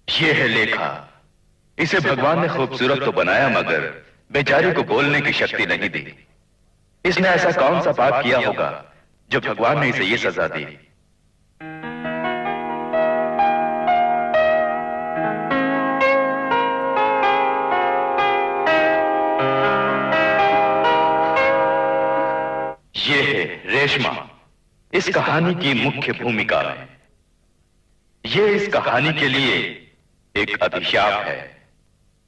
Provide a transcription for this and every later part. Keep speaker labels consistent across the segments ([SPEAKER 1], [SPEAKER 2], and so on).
[SPEAKER 1] ये है लेखा। इसे भगवान ने खूबसूरत तो बनाया मगर बेचारी को बोलने की शक्ति नहीं दी। इसने ऐसा कौन सा पाप किया होगा जो भगवान ने इसे ये सजा दी। ये है रेशमा, इस कहानी की मुख्य भूमिका है। ये इस कहानी के लिए एक अभिशाप है।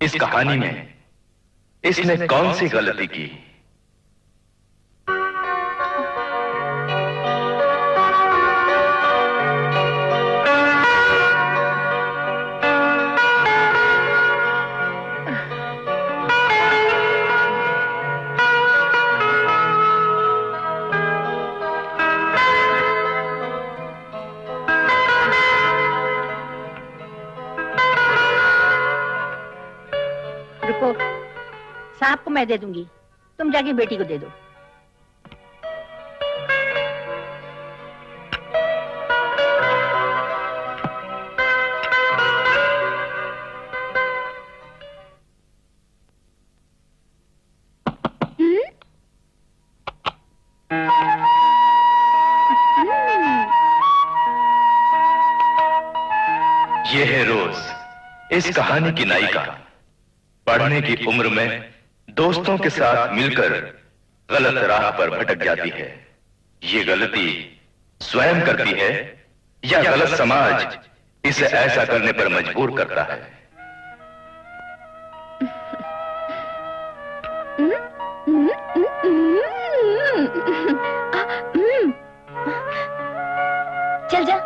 [SPEAKER 1] इस कहानी में इसने कौन सी गलती की?
[SPEAKER 2] सांप को मैं दे दूंगी, तुम जाके बेटी को दे दो।
[SPEAKER 1] ये है रोज, इस कहानी की नायिका। पढ़ने की उम्र में दोस्तों के साथ मिलकर गलत राह पर भटक जाती है। ये गलती स्वयं करती है या गलत समाज इसे ऐसा करने पर मजबूर करता है?
[SPEAKER 2] चल जा।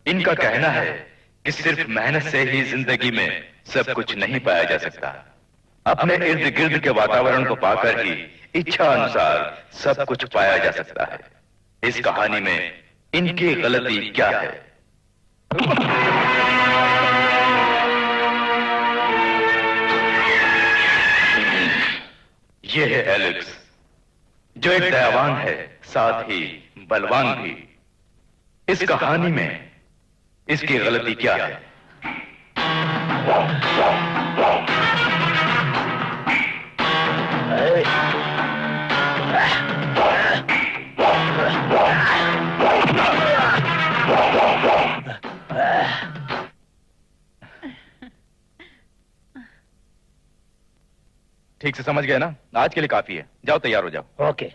[SPEAKER 1] इनका कहना है कि सिर्फ मेहनत से ही जिंदगी में सब कुछ नहीं पाया जा सकता। अपने इर्द गिर्द के वातावरण को पाकर ही इच्छा अनुसार सब कुछ पाया जा सकता है। इस कहानी में इनकी गलती क्या है? ये है एलेक्स, जो एक दयावान है, साथ ही बलवान भी। इस कहानी में इसकी गलती क्या है? ठीक से समझ गए ना? आज के लिए काफी है, जाओ तैयार हो जाओ।
[SPEAKER 3] ओके।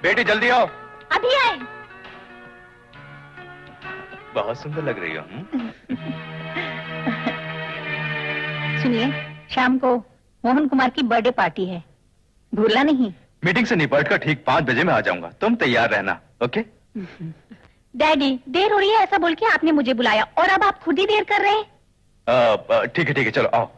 [SPEAKER 1] बेटी जल्दी आओ।
[SPEAKER 2] अभी आए।
[SPEAKER 1] बहुत सुंदर लग रही हो।
[SPEAKER 2] सुनिए, शाम को मोहन कुमार की बर्थडे पार्टी है, भूलना नहीं।
[SPEAKER 1] मीटिंग से निपटकर ठीक 5 बजे मैं आ जाऊंगा, तुम तैयार रहना। ओके?
[SPEAKER 2] डैडी, देर हो रही है ऐसा बोल के आपने मुझे बुलाया और अब आप खुद ही देर कर रहे हैं।
[SPEAKER 1] ठीक है, चलो आओ।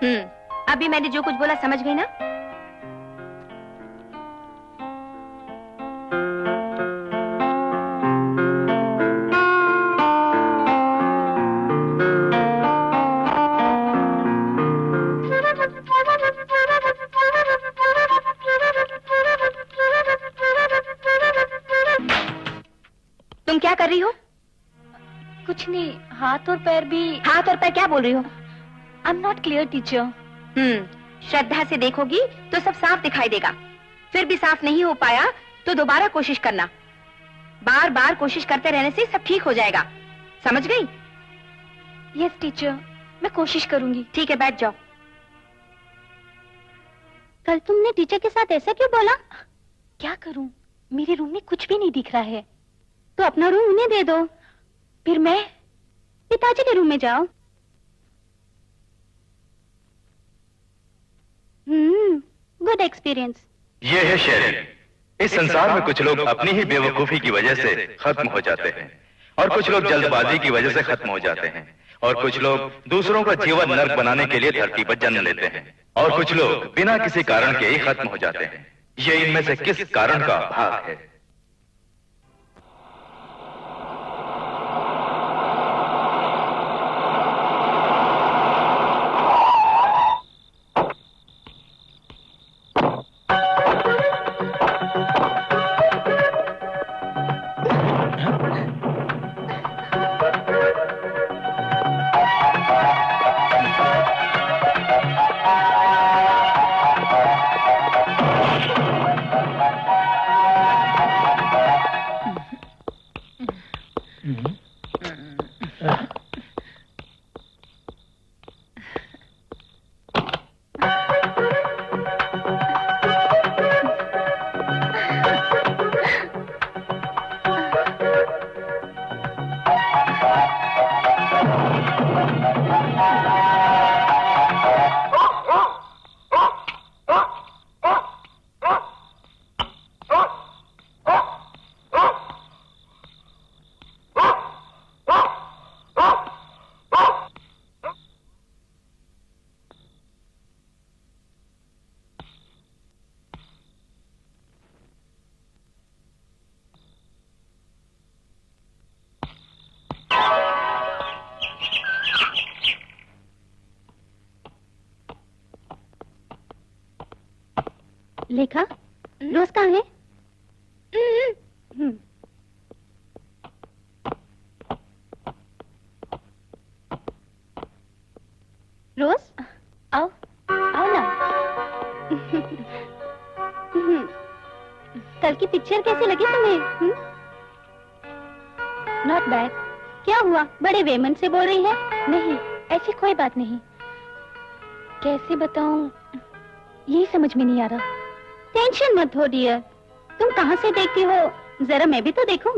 [SPEAKER 2] अभी मैंने जो कुछ बोला समझ गई ना? तुम क्या कर रही हो?
[SPEAKER 3] कुछ नहीं, हाथ और पैर भी।
[SPEAKER 2] हाथ और पैर क्या बोल रही हो?
[SPEAKER 3] I am not clear teacher.
[SPEAKER 2] Shraddha से देखोगी तो सब साफ दिखाई देगा। फिर भी साफ नहीं हो पाया तो दोबारा कोशिश करना। बार बार कोशिश करते रहने से सब ठीक हो जाएगा, समझ गई?
[SPEAKER 3] यस टीचर, मैं कोशिश करूंगी।
[SPEAKER 2] ठीक है, बैठ जाओ।
[SPEAKER 3] कल तुमने टीचर के साथ ऐसा क्यों बोला? क्या करूं, मेरे रूम में कुछ भी नहीं दिख रहा है।
[SPEAKER 2] तो अपना रूम उन्हें दे दो।
[SPEAKER 3] फिर मैं
[SPEAKER 2] पिताजी के रूम में जाओ। Good experience.
[SPEAKER 1] ये है शेरिंग। इस संसार में कुछ लोग अपनी ही बेवकूफी की वजह से खत्म हो जाते हैं, और कुछ लोग जल्दबाजी की वजह से खत्म हो जाते हैं, और कुछ लोग दूसरों का जीवन नर्क बनाने के लिए धरती पर जन्म लेते हैं, और कुछ लोग बिना किसी कारण के ही खत्म हो जाते हैं। ये इनमें से किस कारण का भाग है?
[SPEAKER 2] लेखा, रोज कहाँ है? रोज, आओ आओ ना। कल की पिक्चर कैसी लगी तुम्हें?
[SPEAKER 3] Not bad.
[SPEAKER 2] क्या हुआ, बड़े वेमन से बोल रही है?
[SPEAKER 3] नहीं, ऐसी कोई बात नहीं। कैसे बताऊं, यही समझ में नहीं आ रहा।
[SPEAKER 2] टेंशन मत हो डियर, तुम कहाँ से देखती हो, जरा मैं भी तो देखूं।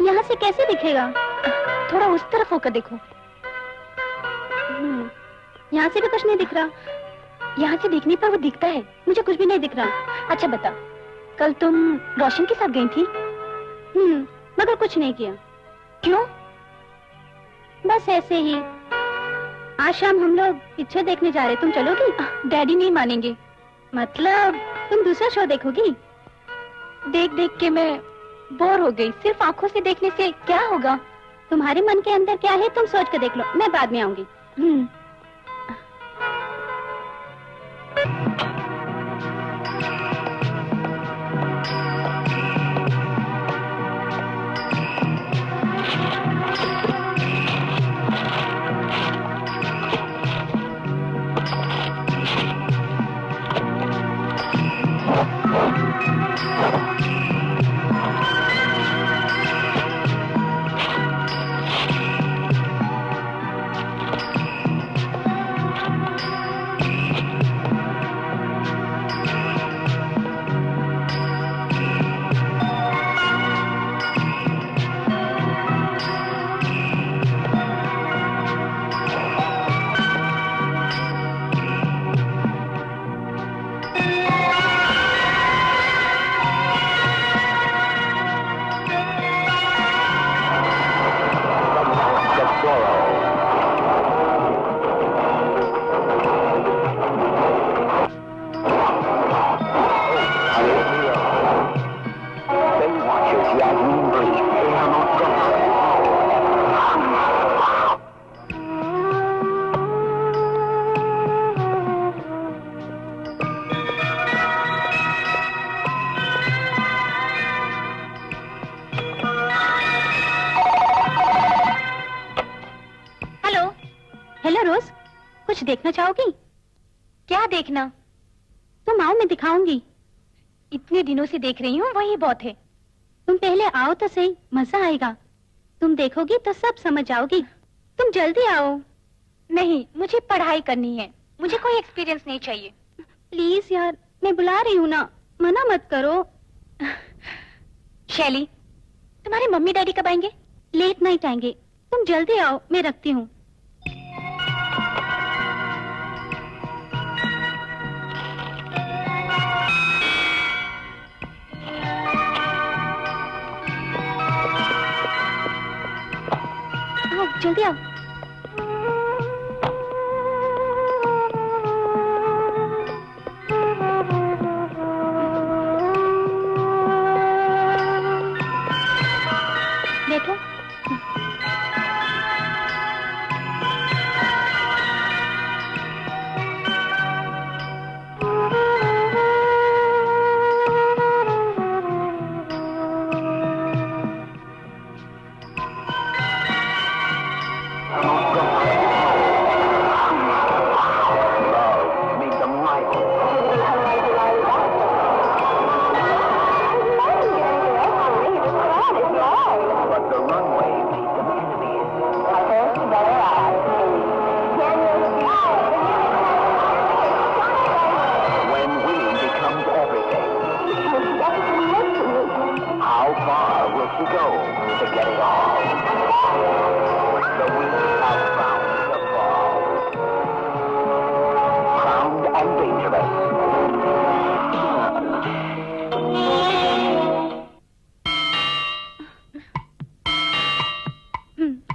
[SPEAKER 2] यहाँ से कैसे दिखेगा?
[SPEAKER 3] थोड़ा उस तरफ होकर देखो।
[SPEAKER 2] यहाँ से भी कुछ नहीं दिख रहा।
[SPEAKER 3] यहाँ से देखने पर वो दिखता है,
[SPEAKER 2] मुझे कुछ भी नहीं दिख रहा।
[SPEAKER 3] अच्छा बता, कल तुम रोशन के साथ गई थी?
[SPEAKER 2] मगर कुछ नहीं किया।
[SPEAKER 3] क्यों?
[SPEAKER 2] बस ऐसे ही। आज शाम हम लोग पिक्चर देखने जा रहे, तुम चलोगी?
[SPEAKER 3] डैडी नहीं मानेंगे।
[SPEAKER 2] मतलब तुम दूसरा शो देखोगी?
[SPEAKER 3] देख देख के मैं बोर हो गई। सिर्फ आंखों से देखने से क्या होगा?
[SPEAKER 2] तुम्हारे मन के अंदर क्या है तुम सोच के देख लो, मैं बाद में आऊंगी।
[SPEAKER 3] कुछ देखना चाहोगी?
[SPEAKER 2] क्या देखना?
[SPEAKER 3] तुम आओ, मैं दिखाऊंगी। इतने दिनों से देख रही हूँ, वही बहुत है। तुम पहले आओ तो सही, मजा आएगा। तुम देखोगी तो सब समझ आओगी। तुम जल्दी आओ।
[SPEAKER 2] नहीं, मुझे पढ़ाई करनी है, मुझे कोई एक्सपीरियंस नहीं चाहिए।
[SPEAKER 3] प्लीज यार, मैं बुला रही हूँ ना, मना मत करो।
[SPEAKER 2] शैली, तुम्हारे मम्मी डैडी कब आएंगे?
[SPEAKER 3] लेट नाइट आएंगे। तुम जल्दी आओ, मैं रखती हूँ। आओ, जल्दी आओ। बैठो।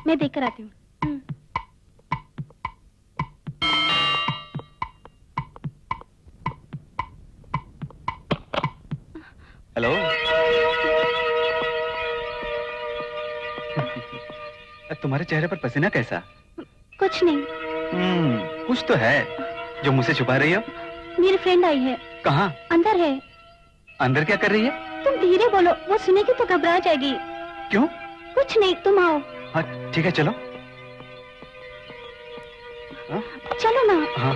[SPEAKER 3] मैं देखकर आती हूँ।
[SPEAKER 4] हेलो। तुम्हारे चेहरे पर पसीना कैसा?
[SPEAKER 3] कुछ नहीं।
[SPEAKER 4] कुछ तो है जो मुझसे छुपा रही हो।
[SPEAKER 3] मेरी फ्रेंड आई है।
[SPEAKER 4] कहाँ?
[SPEAKER 3] अंदर है।
[SPEAKER 4] अंदर क्या कर रही है?
[SPEAKER 3] तुम धीरे बोलो, वो सुनेगी तो घबरा जाएगी।
[SPEAKER 4] क्यों?
[SPEAKER 3] कुछ नहीं, तुम आओ।
[SPEAKER 4] हाँ ठीक है, चलो। हाँ?
[SPEAKER 3] चलो ना।
[SPEAKER 4] हाँ।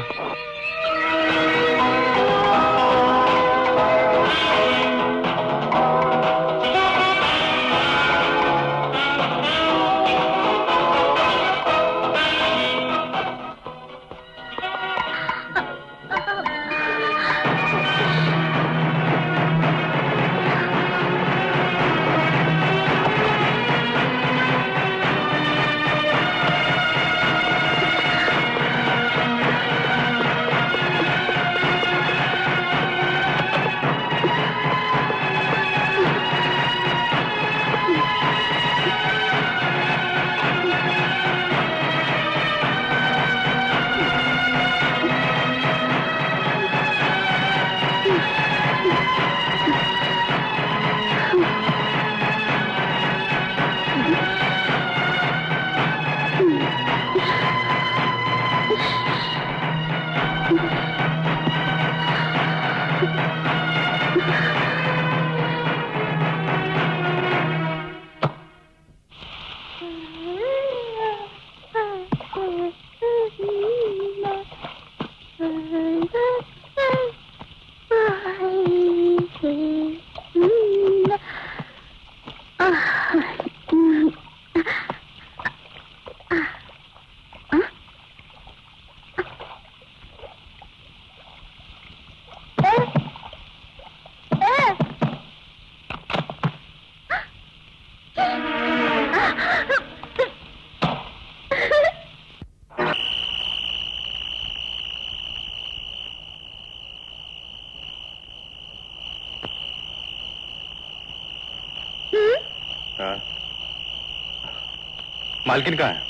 [SPEAKER 1] मालकिन कहाँ है?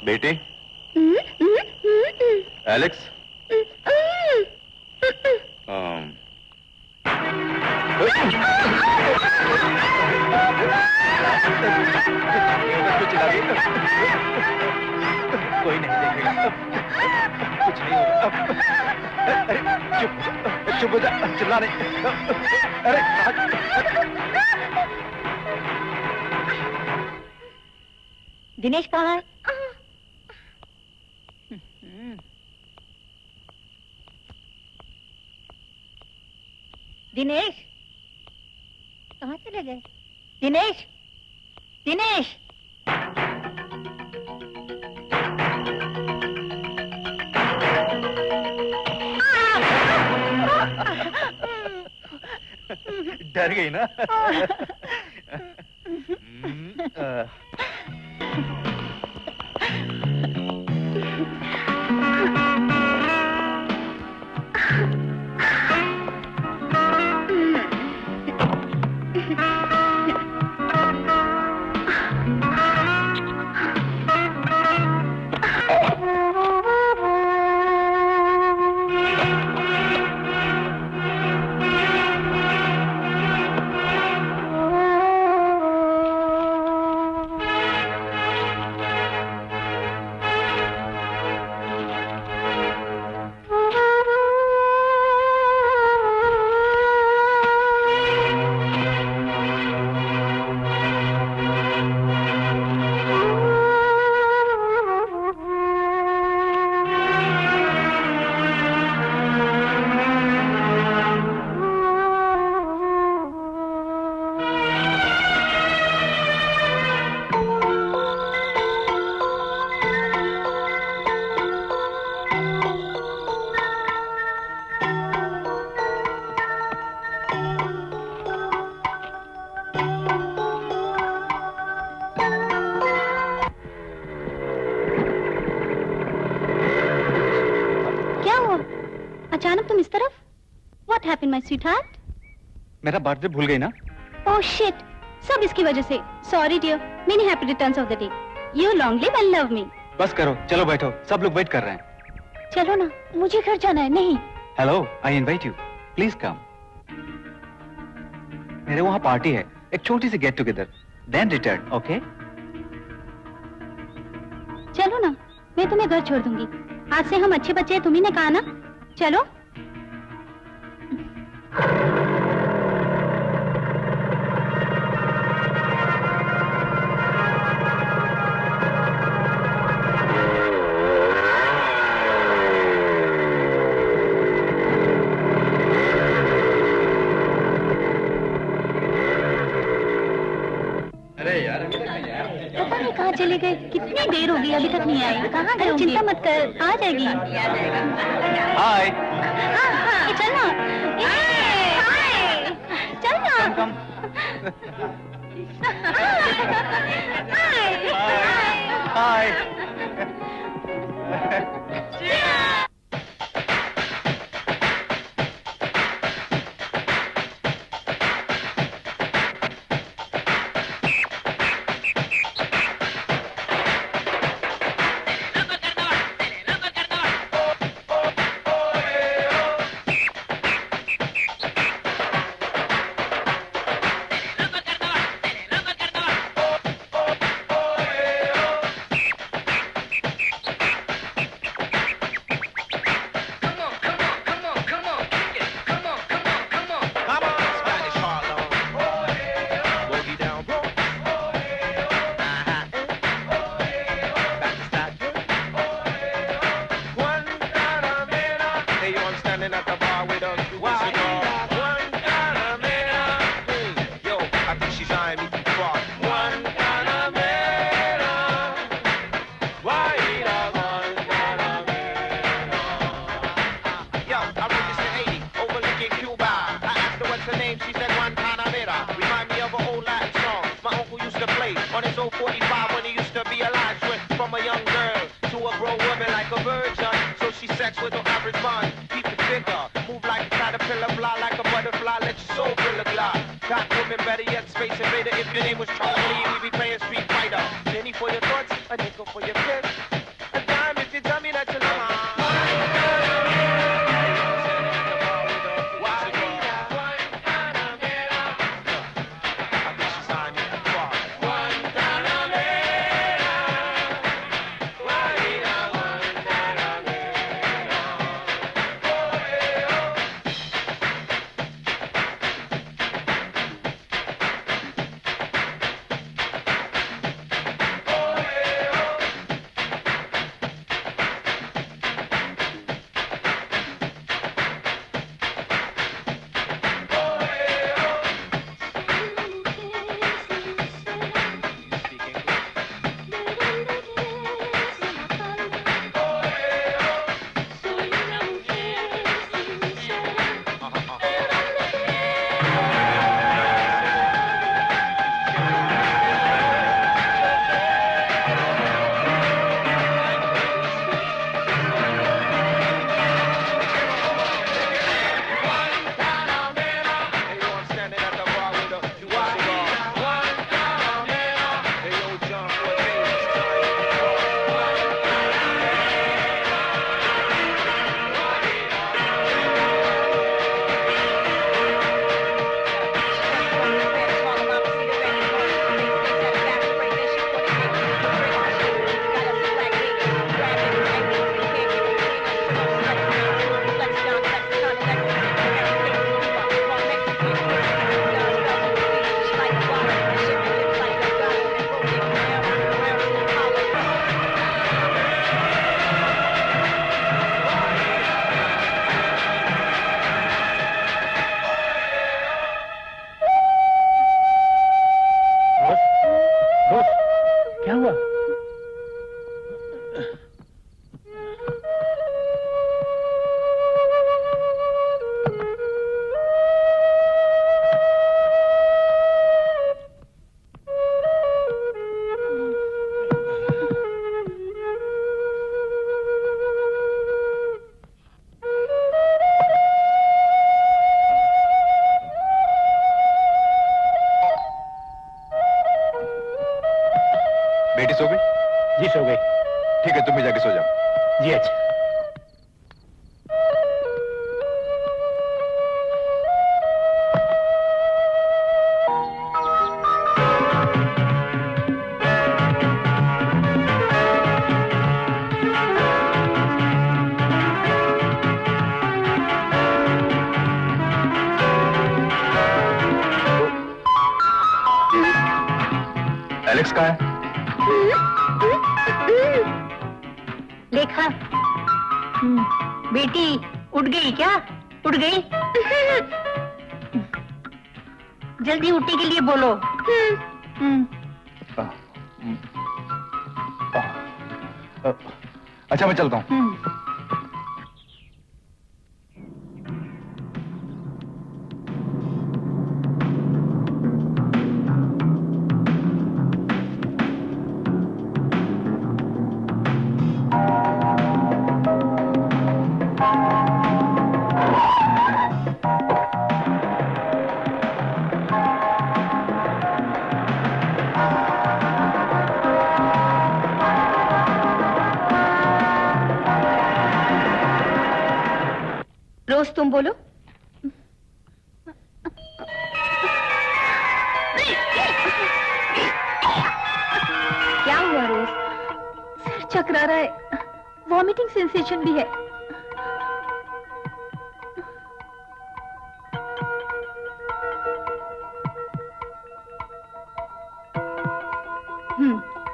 [SPEAKER 1] बेटे? एलेक्स?
[SPEAKER 4] कोई नहीं देखेगा, कुछ नहीं होगा। अरे चुप चुप हो जा, चिल्ला नहीं। अरे
[SPEAKER 2] दिनेश कहाँ है? दिनेश, कहाँ चले गए? दिनेश, दिनेश।
[SPEAKER 4] डर गई ना?
[SPEAKER 3] My sweetheart?
[SPEAKER 4] मेरा बर्थडे भूल गई ना?
[SPEAKER 3] Oh shit! सब इसकी वजह से. Sorry dear. Many happy returns of the day. You long live and love me.
[SPEAKER 4] बस करो, चलो बैठो. सब लोग वेट कर रहे हैं.
[SPEAKER 3] चलो ना, मुझे घर जाना है. नहीं.
[SPEAKER 4] Hello, I invite you. Please come. मेरे वहाँ पार्टी है. एक छोटी सी get together. Then return, okay?
[SPEAKER 3] चलो ना, मैं तुम्हें घर छोड़ दूंगी. आज से हम अच्छे बच्चे हैं, तुम्ही ने कहा ना. चलो. कहाँ चले गए? कितनी देर हो गई अभी तक नहीं आई. कहाँ गए? चिंता मत कर, आ जाएगी.
[SPEAKER 4] हाय.
[SPEAKER 3] चल ना. चल ना.
[SPEAKER 4] हाय. बेटी सो गई?
[SPEAKER 5] जी सो गई।
[SPEAKER 4] ठीक है, तुम भी जाके सो जाओ।
[SPEAKER 5] जी अच्छा।
[SPEAKER 4] एलेक्स कहाँ है?
[SPEAKER 2] लेखा, बेटी उठ गई क्या? उठ गई? जल्दी उठने के लिए बोलो।
[SPEAKER 4] अच्छा, मैं चलता हूँ।
[SPEAKER 2] रोज तुम बोलो। क्या हुआ रोज?
[SPEAKER 3] सर चकरा रहा है, वॉमिटिंग सेंसेशन भी है।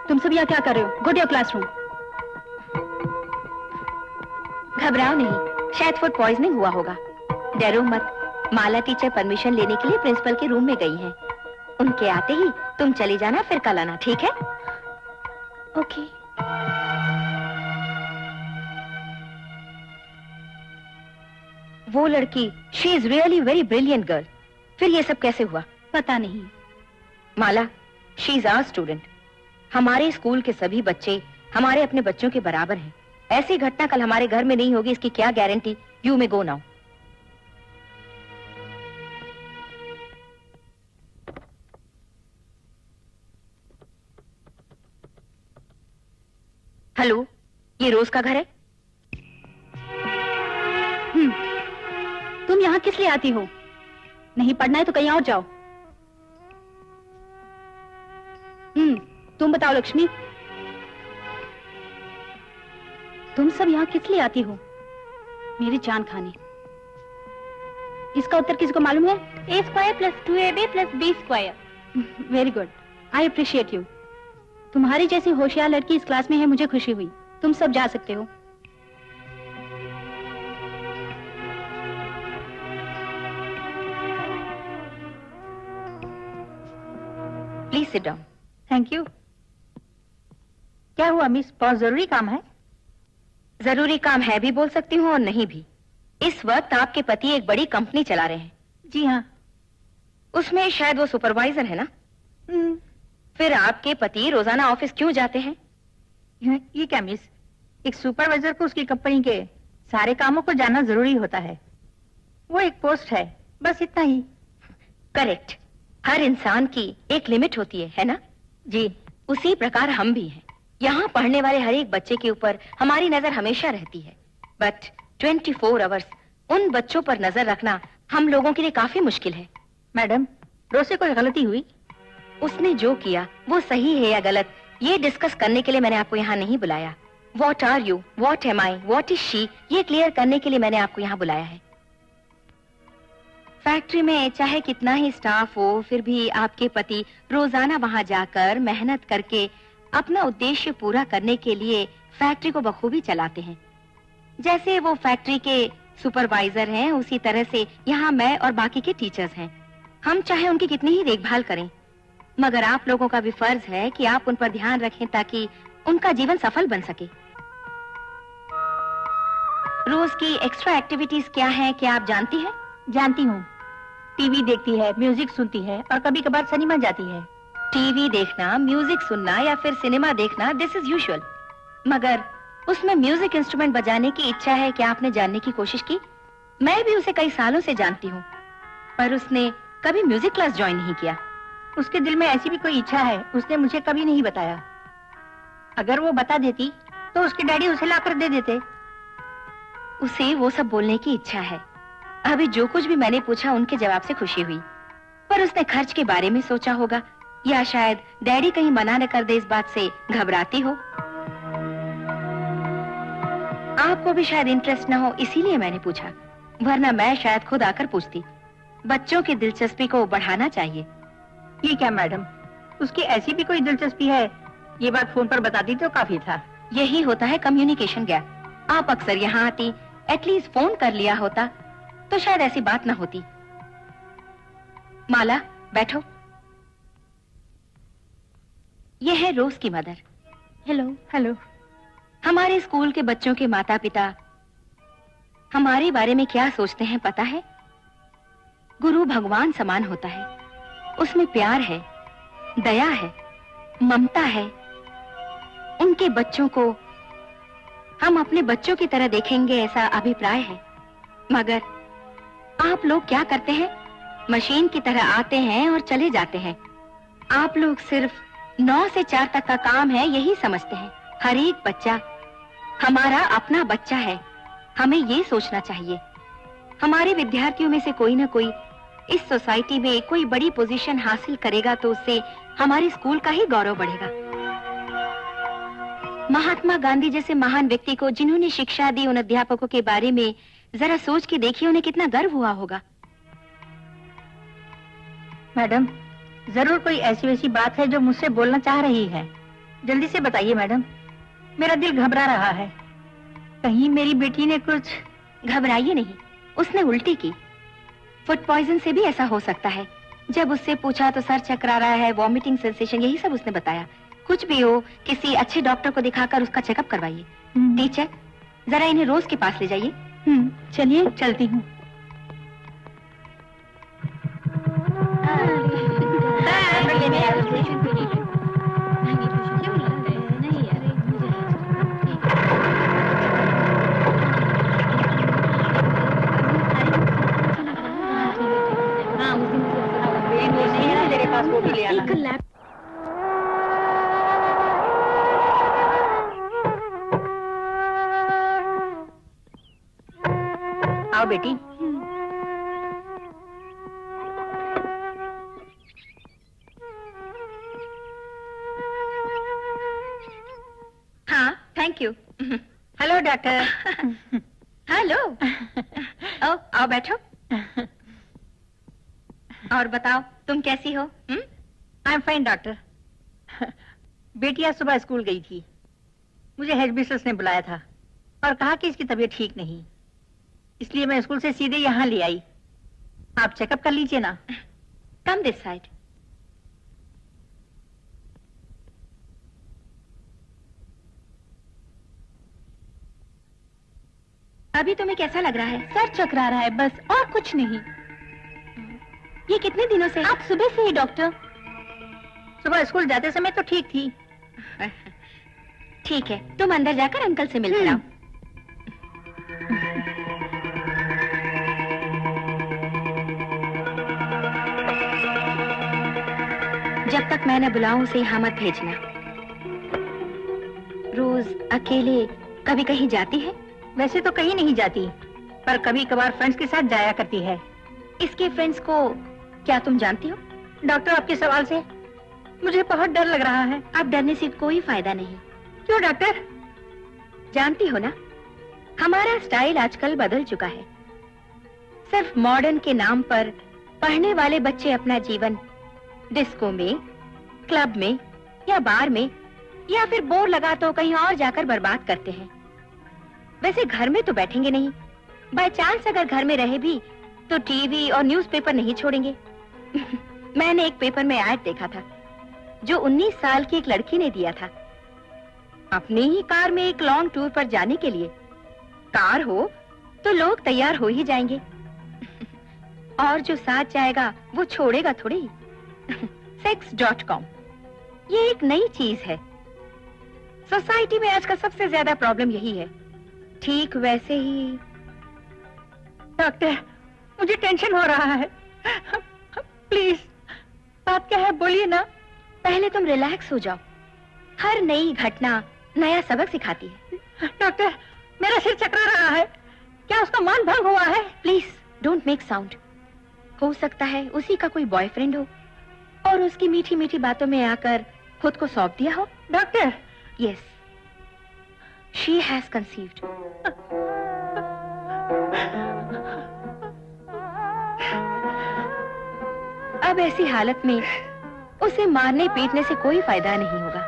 [SPEAKER 3] तुम सब यहाँ क्या कर रहे हो? Go to your classroom.
[SPEAKER 2] घबराओ नहीं, शायद फूड पॉइजनिंग हुआ होगा। डरो मत। माला टीचर परमिशन लेने के लिए प्रिंसिपल के रूम में गई हैं। उनके आते ही तुम चली जाना, फिर कल आना, ठीक है?
[SPEAKER 3] ओके।
[SPEAKER 2] वो लड़की, she is really very brilliant girl. फिर ये सब कैसे हुआ?
[SPEAKER 3] पता नहीं।
[SPEAKER 2] माला, शी इज आवर स्टूडेंट। हमारे स्कूल के सभी बच्चे हमारे अपने बच्चों के बराबर हैं। ऐसी घटना कल हमारे घर में नहीं होगी, इसकी क्या guarantee? You may go now. Hello, ये रोज का घर है?
[SPEAKER 3] तुम यहाँ किस लिए आती हो? नहीं पढ़ना है तो कहीं और जाओ। तुम बताओ लक्ष्मी, तुम सब यहाँ किस लिए आती हो? मेरी जान खाने। इसका उत्तर किसको मालूम है? a² + 2ab + b²। Very good, I appreciate you. तुम्हारी जैसी होशियार लड़की इस क्लास में है, मुझे खुशी हुई। तुम सब जा सकते हो।
[SPEAKER 2] Please sit down.
[SPEAKER 3] Thank you. क्या हुआ मिस, बहुत जरूरी काम है?
[SPEAKER 2] जरूरी काम है भी बोल सकती हूँ और नहीं भी। इस वक्त आपके पति एक बड़ी कंपनी चला रहे हैं।
[SPEAKER 3] जी हाँ।
[SPEAKER 2] उसमें शायद वो सुपरवाइजर है ना? फिर आपके पति रोजाना ऑफिस क्यों जाते हैं?
[SPEAKER 3] ये क्या मिस, एक सुपरवाइजर को उसकी कंपनी के सारे कामों को जानना जरूरी होता है। वो एक पोस्ट है, बस इतना ही।
[SPEAKER 2] करेक्ट। हर इंसान की एक लिमिट होती है ना?
[SPEAKER 3] जी।
[SPEAKER 2] उसी प्रकार हम भी हैं। यहाँ पढ़ने वाले हर एक बच्चे के ऊपर हमारी नजर हमेशा रहती है, बट 24 आवर्स उन बच्चों पर नजर रखना हम लोगों के लिए काफी मुश्किल है।
[SPEAKER 3] मैडम, रोज से कोई गलती हुई?
[SPEAKER 2] उसने जो किया वो सही है या गलत, ये डिस्कस करने के लिए मैंने आपको यहाँ नहीं बुलाया। What are you? What am I? What is she? ये क्लियर करने के लिए मैंने आपको यहाँ बुलाया है। फैक्ट्री में चाहे कितना ही स्टाफ हो, फिर भी आपके पति रोजाना वहाँ जाकर मेहनत करके अपना उद्देश्य पूरा करने के लिए फैक्ट्री को बखूबी चलाते हैं। जैसे वो फैक्ट्री के सुपरवाइजर हैं, उसी तरह से यहाँ मैं और बाकी के टीचर्स हैं। हम चाहे उनकी कितनी ही देखभाल करें, मगर आप लोगों का भी फर्ज है कि आप उन पर ध्यान रखें ताकि उनका जीवन सफल बन सके। रोज की एक्स्ट्रा एक्टिविटीज क्या हैं, क्या आप जानती हैं?
[SPEAKER 3] जानती हूँ। टीवी देखती है, म्यूजिक सुनती है और कभी कभार सिनेमा जाती है।
[SPEAKER 2] टीवी देखना, म्यूजिक सुनना या फिर सिनेमा देखना, दिस इज यूजुअल। मगर उसमें म्यूजिक इंस्ट्रूमेंट बजाने की इच्छा है, क्या आपने जानने की कोशिश की? मैं भी उसे कई सालों से जानती हूँ, पर उसने कभी म्यूजिक क्लास ज्वाइन नहीं किया।
[SPEAKER 3] उसके दिल में ऐसी भी कोई इच्छा है, उसने मुझे कभी नहीं बताया। अगर वो बता देती तो उसके डैडी उसे लाकर दे देते।
[SPEAKER 2] उसे वो सब बोलने की इच्छा है। अभी जो कुछ भी मैंने पूछा उनके जवाब से खुशी हुई, पर उसने खर्च के बारे में सोचा होगा, या शायद डैडी कहीं मना न कर दे इस बात से घबराती हो। आपको भी शायद इंटरेस्ट ना हो इसीलिए मैंने पूछा, वरना मैं शायद खुद आकर पूछती। बच्चों की दिलचस्पी को बढ़ाना चाहिए।
[SPEAKER 3] ये क्या मैडम, उसकी ऐसी भी कोई दिलचस्पी है? ये बात फोन पर बता दी तो काफी था।
[SPEAKER 2] यही होता है कम्युनिकेशन गैप। आप अक्सर यहाँ आती, एटलीस्ट फोन कर लिया होता तो शायद ऐसी बात ना होती। माला, बैठो। यह है रोज की मदर।
[SPEAKER 3] हेलो। हेलो।
[SPEAKER 2] हमारे स्कूल के बच्चों के माता पिता हमारे बारे में क्या सोचते हैं पता है? गुरु भगवान समान होता है, उसमें प्यार है, दया है, ममता है। उनके बच्चों को हम अपने बच्चों की तरह देखेंगे ऐसा अभिप्राय है। मगर आप लोग क्या करते हैं? मशीन की तरह आते हैं और चले जाते हैं। आप लोग सिर्फ 9 से 4 तक का काम है यही समझते हैं। हर एक बच्चा हमारा अपना बच्चा है, हमें ये सोचना चाहिए। हमारे विद्यार्थियों में से कोई ना कोई इस सोसाइटी में कोई बड़ी पोजीशन हासिल करेगा तो उससे हमारे स्कूल का ही गौरव बढ़ेगा। महात्मा गांधी जैसे महान व्यक्ति को जिन्होंने शिक्षा दी, उन अध्यापकों के बारे में जरा सोच के देखिए, उन्हें कितना गर्व हुआ होगा।
[SPEAKER 3] मैडम, जरूर कोई ऐसी वैसी बात है जो मुझसे बोलना चाह रही है। जल्दी से बताइए मैडम, मेरा दिल घबरा रहा है। कहीं मेरी बेटी ने कुछ...
[SPEAKER 2] घबराइए नहीं, उसने उल्टी की। फूड पॉइजन से भी ऐसा हो सकता है। जब उससे पूछा तो सर चकरा रहा है, वॉमिटिंग सेंसेशन, यही सब उसने बताया। कुछ भी हो, किसी अच्छे डॉक्टर को दिखाकर उसका चेकअप करवाइए। टीचर, जरा इन्हें रोज के पास ले जाइए।
[SPEAKER 3] चलिए, चलती हूँ। वो भी ले आना। आओ बेटी।
[SPEAKER 2] हाँ, thank you.
[SPEAKER 3] Hello doctor.
[SPEAKER 2] Hello. आओ बैठो। और बताओ, तुम कैसी हो?
[SPEAKER 3] I am fine doctor. बेटी आज सुबह स्कूल गई थी। मुझे हेड मिस्ट्रेस ने बुलाया था और कहा कि इसकी तबीयत ठीक नहीं, इसलिए मैं स्कूल से सीधे यहाँ ले आई। आप चेकअप कर लीजिए ना।
[SPEAKER 2] Come this side. अभी तुम्हें कैसा लग रहा है?
[SPEAKER 3] सर चकरा रहा है बस, और कुछ नहीं।
[SPEAKER 2] ये कितने दिनों से?
[SPEAKER 3] आप सुबह से ही डॉक्टर। सुबह स्कूल जाते समय तो ठीक थी।
[SPEAKER 2] ठीक है, तुम अंदर जाकर अंकल से मिलकर आओ। जब तक मैं न बुलाऊं उसे यहाँ मत भेजना। रोज अकेले कभी कहीं जाती है?
[SPEAKER 3] वैसे तो कहीं नहीं जाती, पर कभी कभार फ्रेंड्स के साथ जाया करती है।
[SPEAKER 2] इसके फ्रेंड्स को क्या तुम जानती हो?
[SPEAKER 3] डॉक्टर, आपके सवाल से मुझे बहुत डर लग रहा है।
[SPEAKER 2] अब डरने से कोई फायदा नहीं।
[SPEAKER 3] क्यों डॉक्टर?
[SPEAKER 2] जानती हो ना, हमारा स्टाइल आजकल बदल चुका है। सिर्फ मॉडर्न के नाम पर पढ़ने वाले बच्चे अपना जीवन डिस्को में, क्लब में या बार में, या फिर बोर लगा तो कहीं और जाकर बर्बाद करते हैं। वैसे घर में तो बैठेंगे नहीं, बाय चांस अगर घर में रहे भी तो टीवी और न्यूज़पेपर नहीं छोड़ेंगे। मैंने एक पेपर में ऐड देखा था जो 19 साल की एक लड़की ने दिया था, अपनी ही कार में एक लॉन्ग टूर पर जाने के लिए। कार हो तो लोग तैयार हो ही जाएंगे, और जो साथ जाएगा वो छोड़ेगा थोड़ी ही। sex.com ये एक नई चीज है। सोसाइटी में आज का सबसे ज्यादा प्रॉब्लम यही है। ठीक वैसे ही
[SPEAKER 3] डॉक्टर, मुझे टेंशन हो रहा है। प्लीज, बात क्या है बोलिए ना।
[SPEAKER 2] पहले तुम रिलैक्स हो जाओ। हर नई घटना नया सबक सिखाती है।
[SPEAKER 3] डॉक्टर, मेरा सिर चकरा रहा है, क्या उसका मान भंग हुआ है?
[SPEAKER 2] Please don't make sound. हो सकता है उसी का कोई बॉयफ्रेंड हो और उसकी मीठी मीठी बातों में आकर खुद को सौंप दिया हो।
[SPEAKER 3] Doctor,
[SPEAKER 2] yes, she has conceived. अब ऐसी हालत में उसे मारने पीटने से कोई फायदा नहीं होगा,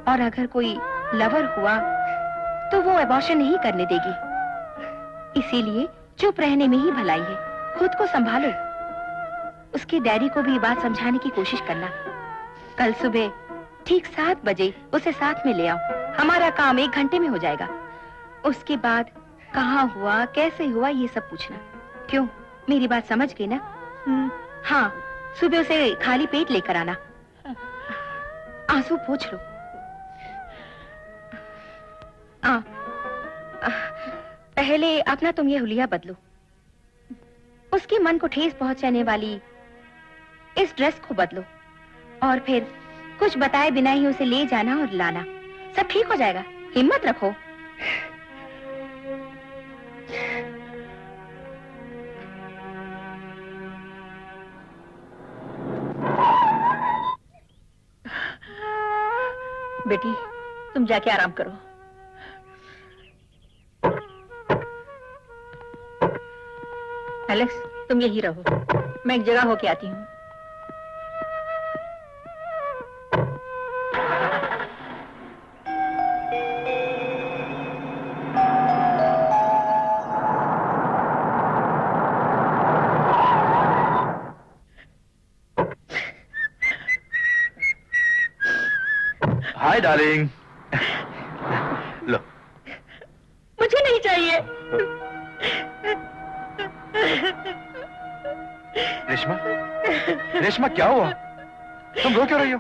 [SPEAKER 2] और अगर कोई लवर हुआ तो वो अबॉर्शन नहीं करने देगी। इसीलिए चुप रहने में ही भलाई है। खुद को संभालो। उसके डैडी को भी बात समझाने की कोशिश करना। कल सुबह ठीक 7 बजे उसे साथ में ले आओ। हमारा काम 1 घंटे में हो जाएगा। उसके बाद कहाँ हुआ, कैसे हुआ, ये सब पूछना। क्यों, मेरी बात समझ गई ना? हाँ, सुबह उसे खाली पेट लेकर आना। आंसू पोंछ लो। पहले अपना तुम ये हुलिया बदलो। उसके मन को ठेस पहुंचाने वाली इस ड्रेस को बदलो, और फिर कुछ बताए बिना ही उसे ले जाना और लाना। सब ठीक हो जाएगा, हिम्मत रखो।
[SPEAKER 3] बेटी, तुम जाके आराम करो। एलेक्स, तुम यही रहो, मैं एक जगह होके आती हूँ।
[SPEAKER 4] Hi darling. लो।
[SPEAKER 3] मुझे नहीं चाहिए।
[SPEAKER 4] रेशमा, रेशमा क्या हुआ? तुम रो क्यों रही हो?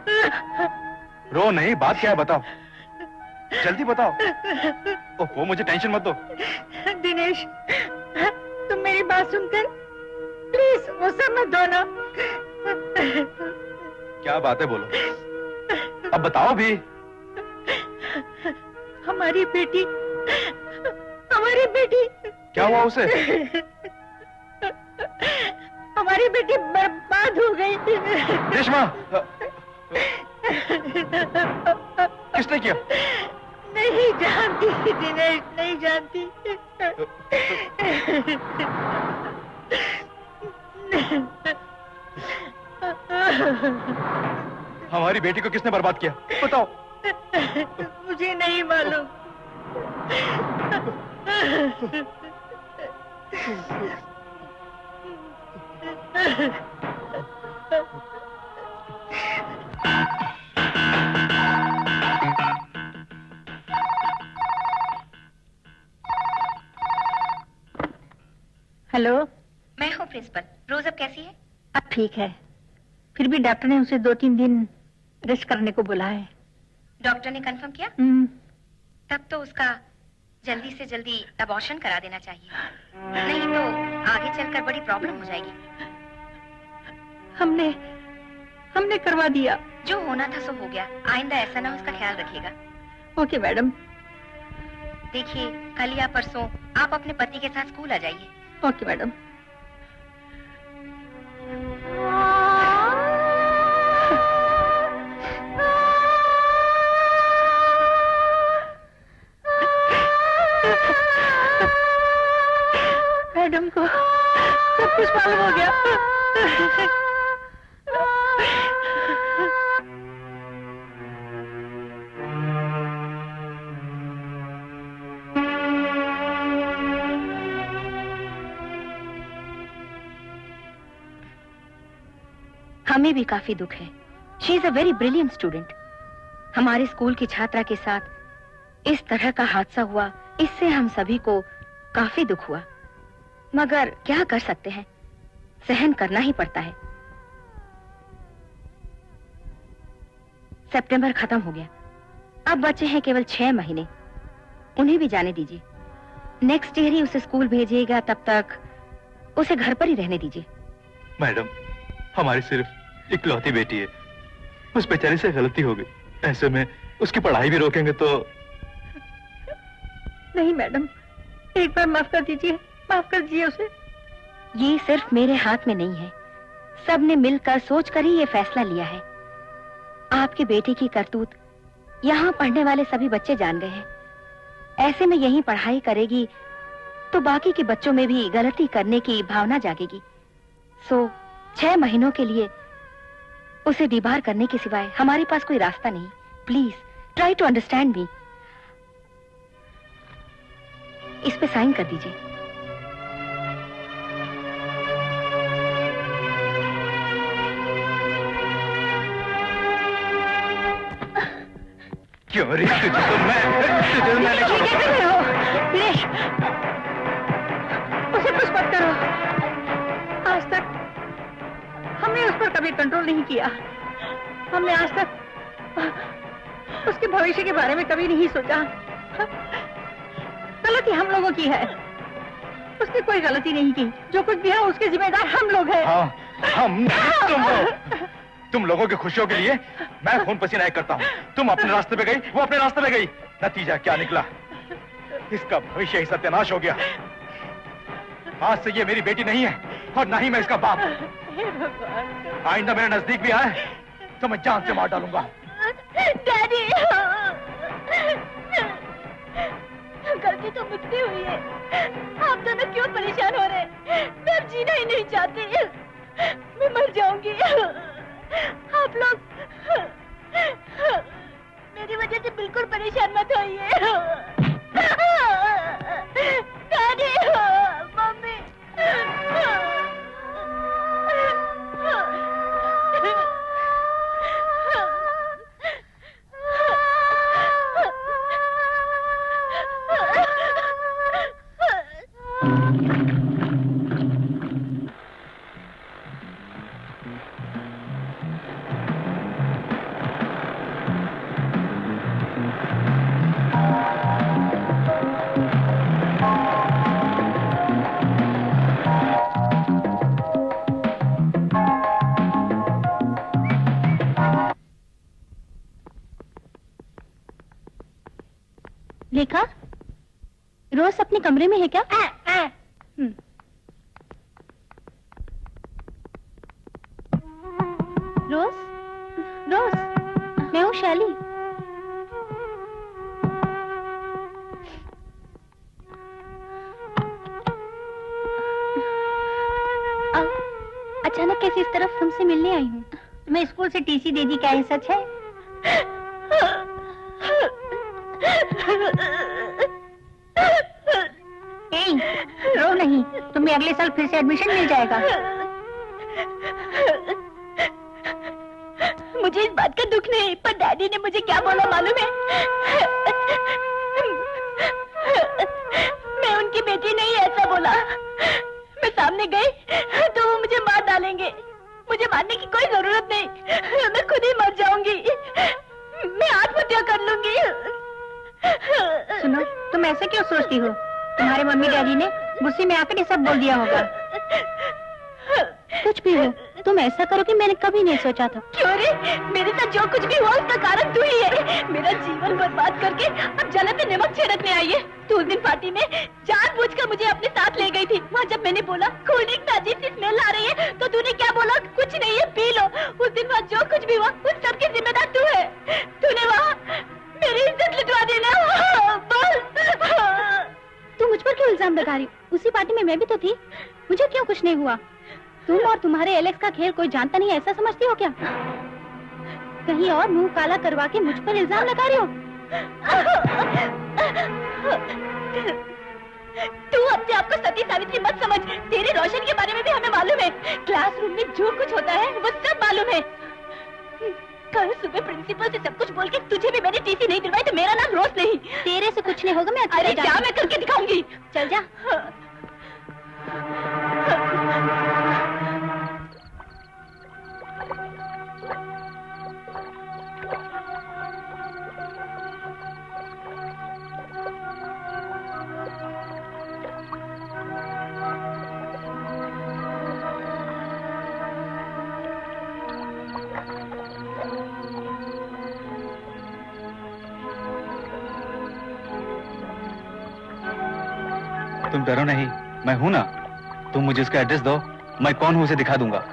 [SPEAKER 4] रो नहीं, बात क्या है बताओ, जल्दी बताओ। ओह, मुझे टेंशन मत दो।
[SPEAKER 3] दिनेश, तुम मेरी बात सुनकर प्लीज गुस्सा मत दो ना।
[SPEAKER 4] क्या बात है, बोलो, अब बताओ भी।
[SPEAKER 3] हमारी बेटी
[SPEAKER 4] क्या हुआ उसे?
[SPEAKER 3] हमारी बेटी बर्बाद हो गई।
[SPEAKER 4] रेशमा, किसने किया?
[SPEAKER 3] नहीं जानती दिनेश, नहीं जानती।
[SPEAKER 4] हमारी बेटी को किसने बर्बाद किया, बताओ।
[SPEAKER 3] मुझे नहीं मालूम। हेलो,
[SPEAKER 2] मैं हूँ प्रिंसिपल। रोज अब कैसी है?
[SPEAKER 3] अब ठीक है, फिर भी डॉक्टर ने उसे 2-3 दिन रेस्ट करने को बोला है।
[SPEAKER 2] डॉक्टर ने कंफर्म किया? तब तो उसका जल्दी से जल्दी अबॉर्शन करा देना चाहिए, नहीं तो आगे चलकर बड़ी प्रॉब्लम हो जाएगी।
[SPEAKER 3] हमने करवा दिया।
[SPEAKER 2] जो होना था सो हो गया, आइंदा ऐसा ना हो, उसका ख्याल रखिएगा।
[SPEAKER 3] Okay madam.
[SPEAKER 2] देखिए, कल या परसों आप अपने पति के साथ स्कूल आ जाइए।
[SPEAKER 3] Okay madam. मैडम को सब कुछ मालूम हो गया।
[SPEAKER 2] हमें भी काफी दुख है। She is a very brilliant student. हमारे स्कूल की छात्रा के साथ इस तरह का हादसा हुआ, इससे हम सभी को काफी दुख हुआ, मगर क्या कर सकते हैं, सहन करना ही पड़ता है। सितंबर खत्म हो गया, अब बचे हैं केवल 6 महीने। उन्हें भी जाने दीजिए। नेक्स्ट ईयर ही उसे स्कूल भेजिएगा, तब तक उसे घर पर ही रहने दीजिए।
[SPEAKER 4] मैडम, हमारी सिर्फ इकलौती बेटी है, उस बेचारी से गलती हो गई। ऐसे में उसकी पढ़ाई भी रोकेंगे तो?
[SPEAKER 5] नहीं मैडम, एक बार माफ कर दीजिए, माफ कर दीजिए उसे।
[SPEAKER 2] ये सिर्फ मेरे हाथ में नहीं है, सबने मिलकर सोचकर ही ये फैसला लिया है। आपके बेटे की करतूत यहाँ पढ़ने वाले सभी बच्चे जान गए हैं। ऐसे में यहीं पढ़ाई करेगी तो बाकी के बच्चों में भी गलती करने की भावना जागेगी। 6 महीनों के लिए उसे डिबार करने के सिवाय हमारे पास कोई रास्ता नहीं। Please try to understand me. इस पे साइन कर दीजिए।
[SPEAKER 4] क्यों रे, तुझे तो मैंने
[SPEAKER 5] उसे कुछ मत करो। आज तक हमने उस पर कभी कंट्रोल नहीं किया। हमने आज तक उसके भविष्य के बारे में कभी नहीं सोचा। गलती हम लोगों की है, उसने कोई गलती नहीं की। जो कुछ भी है उसके जिम्मेदार हम लोग हैं।
[SPEAKER 4] हाँ, तुम लोगों की खुशियों के लिए मैं खून पसीना एक करता हूँ। तुम अपने रास्ते पे गई, वो अपने रास्ते पे गई। नतीजा क्या निकला? इसका भविष्य ही सत्यानाश हो गया। आज से ये मेरी बेटी नहीं है और ना ही मैं इसका बाप। आइंदा मेरे नजदीक भी आए तो मैं जान से मार डालूंगा।
[SPEAKER 3] डैडी, गलती तो मुझसे हुई है। आप दोनों क्यों परेशान हो रहे हैं? मैं अब जीना ही नहीं चाहती, मैं मर जाऊंगी। आप लोग मेरी वजह से बिल्कुल परेशान मत होइए। डैडी, मम्मी, लेखा, रोज अपने कमरे में है क्या? रोज, रोज, मैं हूँ शैली। अचानक कैसे इस तरफ तुमसे मिलने आई हूँ?
[SPEAKER 5] मैं स्कूल से टीसी दे दी, क्या ये सच है? रो नहीं, तुम्हें अगले साल फिर से एडमिशन मिल जाएगा।
[SPEAKER 3] मुझे इस बात का दुख नहीं, पर डैडी ने मुझे क्या बोला मालूम है? मैं उनकी बेटी नहीं, ऐसा बोला। मैं सामने गई तो वो मुझे मार डालेंगे। मुझे मारने की कोई जरूरत नहीं, मैं खुद ही मर जाऊंगी। मैं आत्महत्या कर लूंगी।
[SPEAKER 5] सुनो, तुम ऐसे क्यों सोचती हो? तुम्हारे मम्मी डैडी ने गुस्से में आकर ये सब बोल दिया होगा।
[SPEAKER 3] कुछ भी हो, तुम ऐसा करो कि मैंने कभी नहीं सोचा था। क्यों रे? मेरे साथ जो कुछ भी हुआ उसका कारण तू ही है। मेरा जीवन बर्बाद करके अब जले पे नमक छिड़कने आई है। तू उस दिन पार्टी में जानबूझकर मुझे अपने साथ ले गई थी। वहाँ जब मैंने बोला कोल्ड ड्रिंक ताजी सी स्मेल आ रही है, तो तूने क्या बोला? कुछ नहीं है, पी लो। उस दिन वहाँ जो कुछ भी हुआ उस सबकी जिम्मेदार तू है। तूने वहाँ मेरी इज्जत लुटवा देना। तू मुझ पर क्यों इल्जाम लगा रही? उसी पार्टी में मैं भी तो थी, मुझे क्यों कुछ नहीं हुआ? तुम और तुम्हारे एलेक्स का खेल कोई जानता नहीं, ऐसा समझती हो क्या? कहीं और मुंह काला करवा के मुझ पर इल्जाम लगा रही हो? तू अपने आप को सती सावित्री मत समझ। तेरे रोशन के बारे में भी हमें मालूम है। क्लासरूम में जो कुछ होता है वो सब मालूम है। कल सुबह प्रिंसिपल से सब कुछ बोल के तुझे भी मैंने टीसी नहीं दिलवाई तो मेरा नाम रोज नहीं। तेरे से कुछ नहीं होगा, मैं अरे क्या मैं करके दिखाऊंगी। चल जा।
[SPEAKER 4] तुम डरो नहीं, मैं हूं ना। तुम मुझे उसका एड्रेस दो, मैं कौन हूं उसे दिखा दूंगा।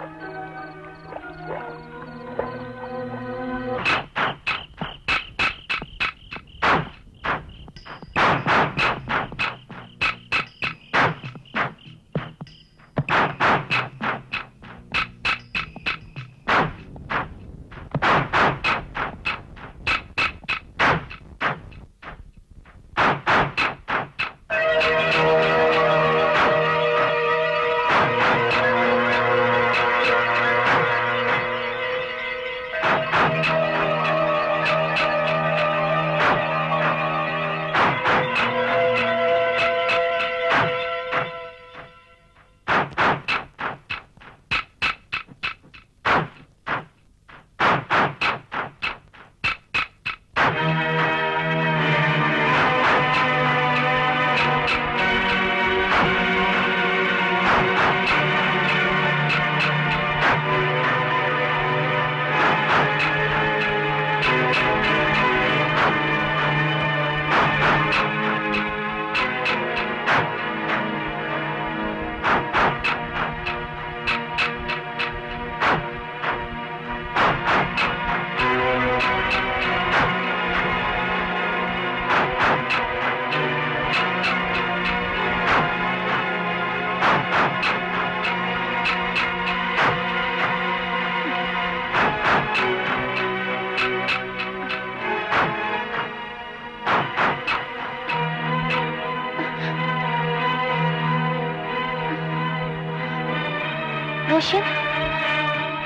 [SPEAKER 3] रोशन,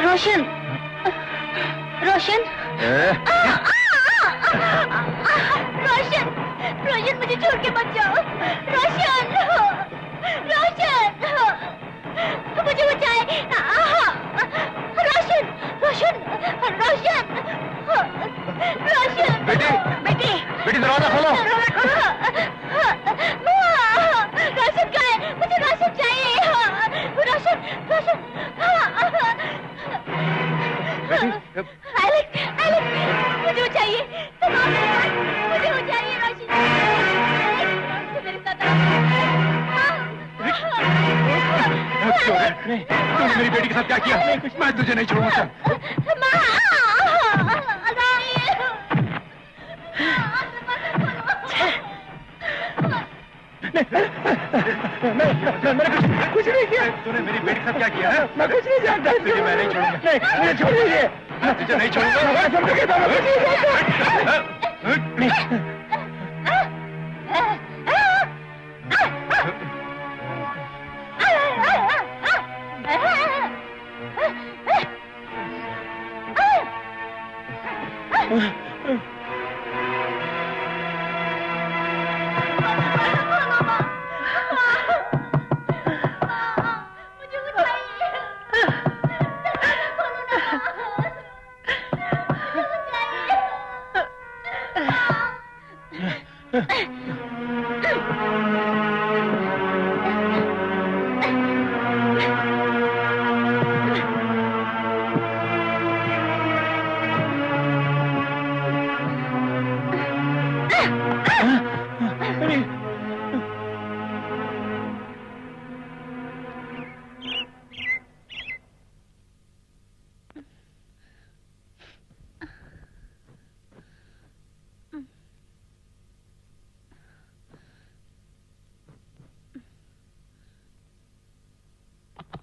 [SPEAKER 3] रोशन, रोशन, रोशन, रोशन मुझे छोड़ के मत जाओ। रोशन, रोशन, मुझे बचाए। रोशन, रोशन, रोशन, रोशन।
[SPEAKER 4] बेटी,
[SPEAKER 3] बेटी,
[SPEAKER 4] बेटी दरवाजा खोलो।
[SPEAKER 3] रोशन कहाँ है? मुझे रोशन चाहिए। रोशन, रोशन। एलेक्स, एलेक्स, मुझे वो चाहिए। मुझे वो चाहिए रोशन। मेरे साथ
[SPEAKER 4] तूने मेरी बेटी के साथ क्या किया? मैं तुझे नहीं छोड़ूंगा। मैंने कुछ नहीं किया। तूने मेरी बेटी के साथ क्या किया है? मैं कुछ नहीं जानता। तुझे मैं नहीं छोड़ूंगा। नहीं, मुझे छोड़ दीजिए। मैं तुझे नहीं छोड़ूंगा। मैं समझ गया था, मैं कुछ नहीं जानता।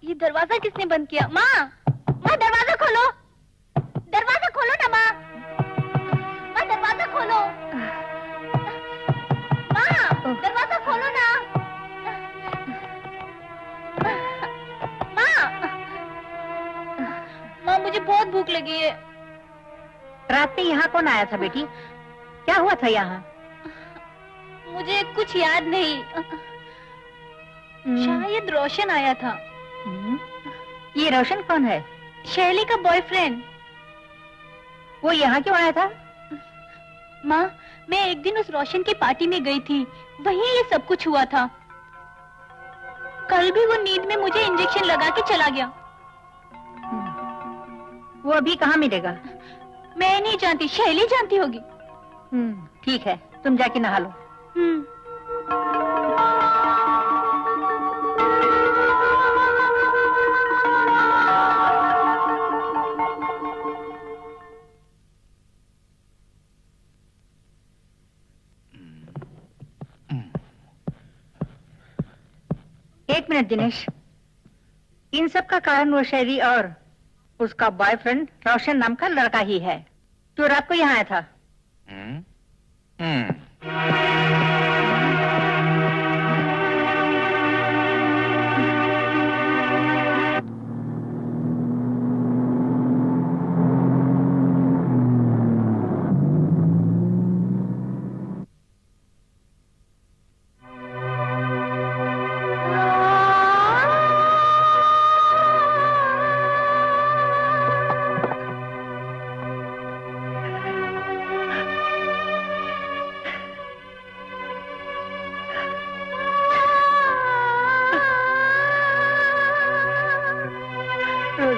[SPEAKER 3] ये दरवाजा किसने बंद किया? माँ, माँ दरवाजा खोलो, दरवाजा खोलो ना माँ, माँ दरवाजा खोलो, माँ दरवाजा खोलो ना, माँ, माँ मुझे बहुत भूख लगी है।
[SPEAKER 5] रात में यहाँ कौन आया था बेटी? क्या हुआ था यहाँ?
[SPEAKER 3] मुझे कुछ याद नहीं, शायद रोशन आया था।
[SPEAKER 5] ये रोशन कौन है?
[SPEAKER 3] शैली का बॉयफ्रेंड।
[SPEAKER 5] वो यहाँ क्यों आया था?
[SPEAKER 3] माँ, मैं एक दिन उस रोशन की पार्टी में गई थी, वहीं ये सब कुछ हुआ था। कल भी वो नींद में मुझे इंजेक्शन लगा के चला गया।
[SPEAKER 5] वो अभी कहाँ मिलेगा?
[SPEAKER 3] मैं नहीं जानती, शैली जानती होगी।
[SPEAKER 5] ठीक है, तुम जाके नहा लो। एक मिनट दिनेश, इन सब का कारण वो शहरी और उसका बॉयफ्रेंड रोशन नाम का लड़का ही है जो रात को यहाँ आया था।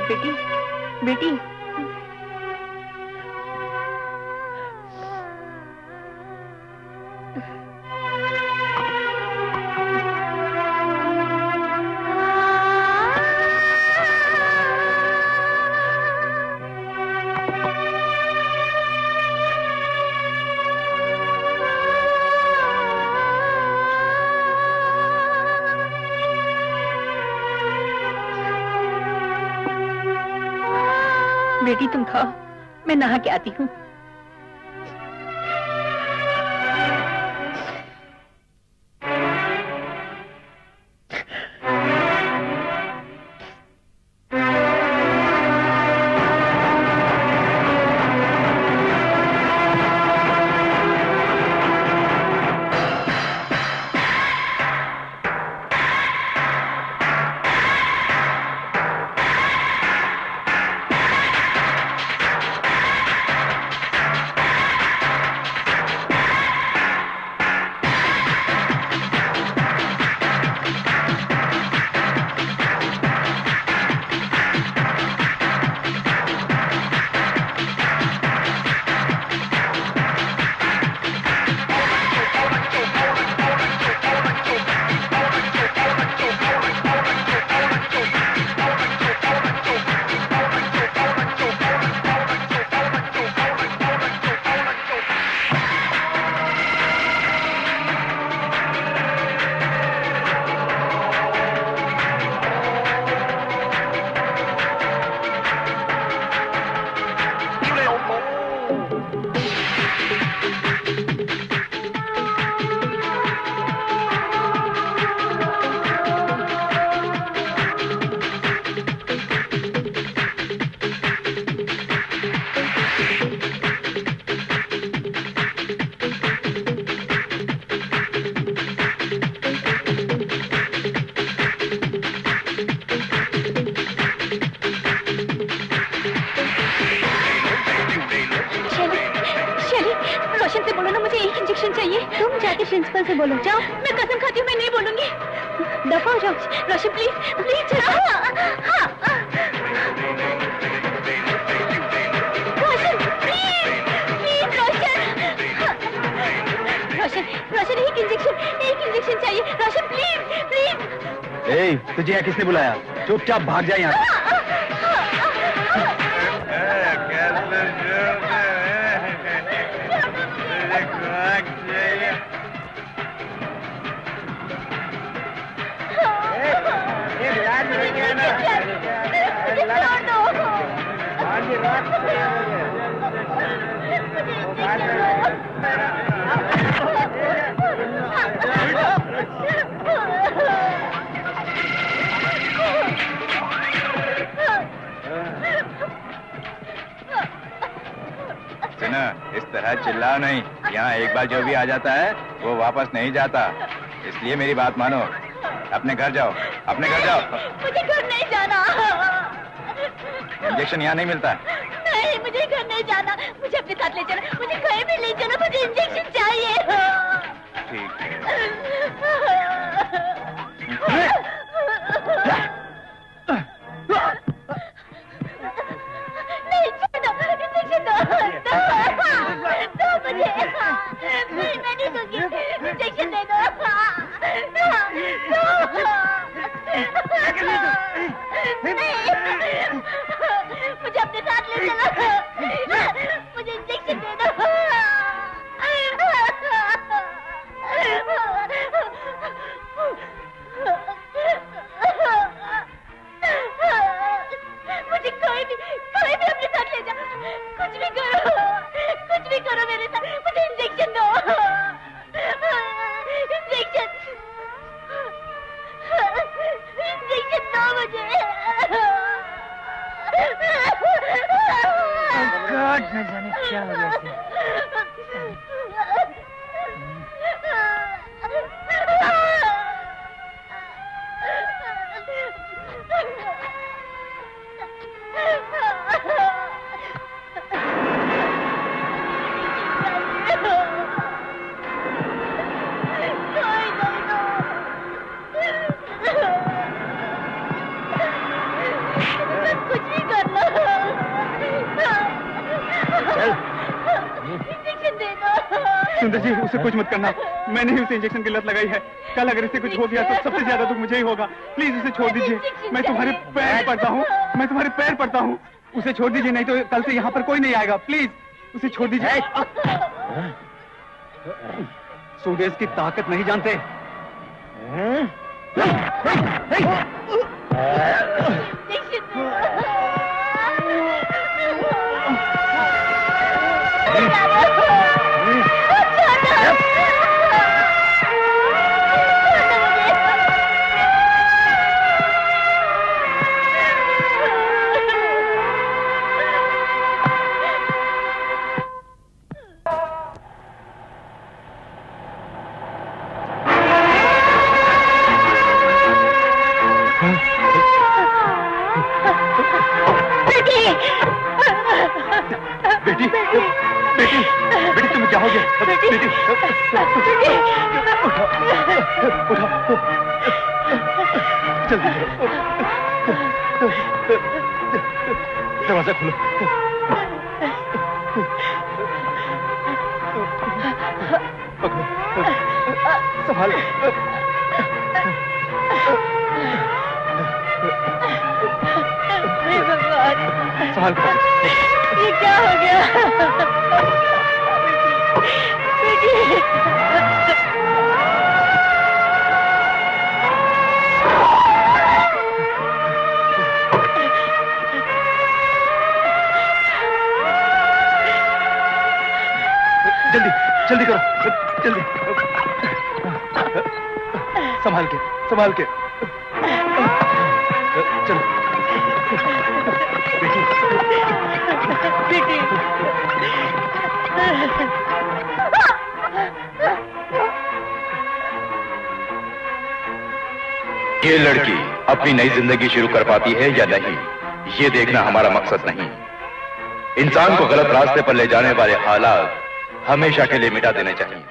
[SPEAKER 5] बेटी, बेटी, बेटी तुम खाओ, मैं नहा के आती हूँ। प्रिंसिपल से बोलो। जाओ। मैं कसम खाती हूँ मैं नहीं बोलूंगी। दफा हो जाओ। रोशन प्लीज प्लीज चलो। रोशन प्लीज प्लीज रोशन रोशन एक इंजेक्शन चाहिए। रोशन प्लीज प्लीज।
[SPEAKER 4] ए, तुझे यहाँ किसने बुलाया? चुपचाप भाग जा यहाँ से। सुनो, इस तरह चिल्लाओ नहीं। यहाँ एक बार जो भी आ जाता है वो वापस नहीं जाता, इसलिए मेरी बात मानो। अपने घर जाओ, अपने घर जाओ।
[SPEAKER 2] मुझे घर नहीं जाना।
[SPEAKER 4] इंजेक्शन यहाँ नहीं मिलता।
[SPEAKER 2] नहीं, मुझे घर नहीं जाना। मुझे अपने साथ ले चलो। मुझे कहीं भी ले चलो। मुझे इंजेक्शन चाहिए।
[SPEAKER 4] ठीक है।
[SPEAKER 2] नहीं, छोड़ो। इंजेक्शन दो मुझे। नहीं, मैं नहीं दूंगी। इंजेक्शन दे दो। मुझे अपने साथ ले चलो। मुझे इंजेक्शन दे दो।
[SPEAKER 3] कोई भी अपने साथ ले जाओ, कुछ भी करो मेरे साथ, मुझे इंजेक्शन दो, इंजेक्शन दो मुझे।
[SPEAKER 5] गॉड, न जाने क्या हो गया इसे।
[SPEAKER 4] सुंदर जी, उसे कुछ मत करना, मैंने ही उसे इंजेक्शन की लत लगाई है। कल अगर इसे कुछ हो गया तो सबसे ज्यादा दुख मुझे ही होगा। प्लीज उसे छोड़ दीजिए, मैं तुम्हारे पैर पड़ता हूँ, मैं तुम्हारे पैर पड़ता हूँ। उसे छोड़ दीजिए, नहीं तो कल से यहाँ पर कोई नहीं आएगा। प्लीज उसे छोड़ दीजिए। सुदेश की ताकत नहीं जानते। बेटी, बेटी, बेटी तुम्हें क्या हो गया? बेटी, उठो, जल्दी दरवाजा खोलो। संभाल, संभाल।
[SPEAKER 3] ये क्या हो गया?
[SPEAKER 4] जल्दी जल्दी करो, जल्दी। संभाल के, संभाल के। चलो बेटी,
[SPEAKER 3] बेटी।
[SPEAKER 1] ये लड़की अपनी नई जिंदगी शुरू कर पाती है या नहीं, ये देखना हमारा मकसद नहीं। इंसान को गलत रास्ते पर ले जाने वाले हालात हमेशा के लिए मिटा देने चाहिए।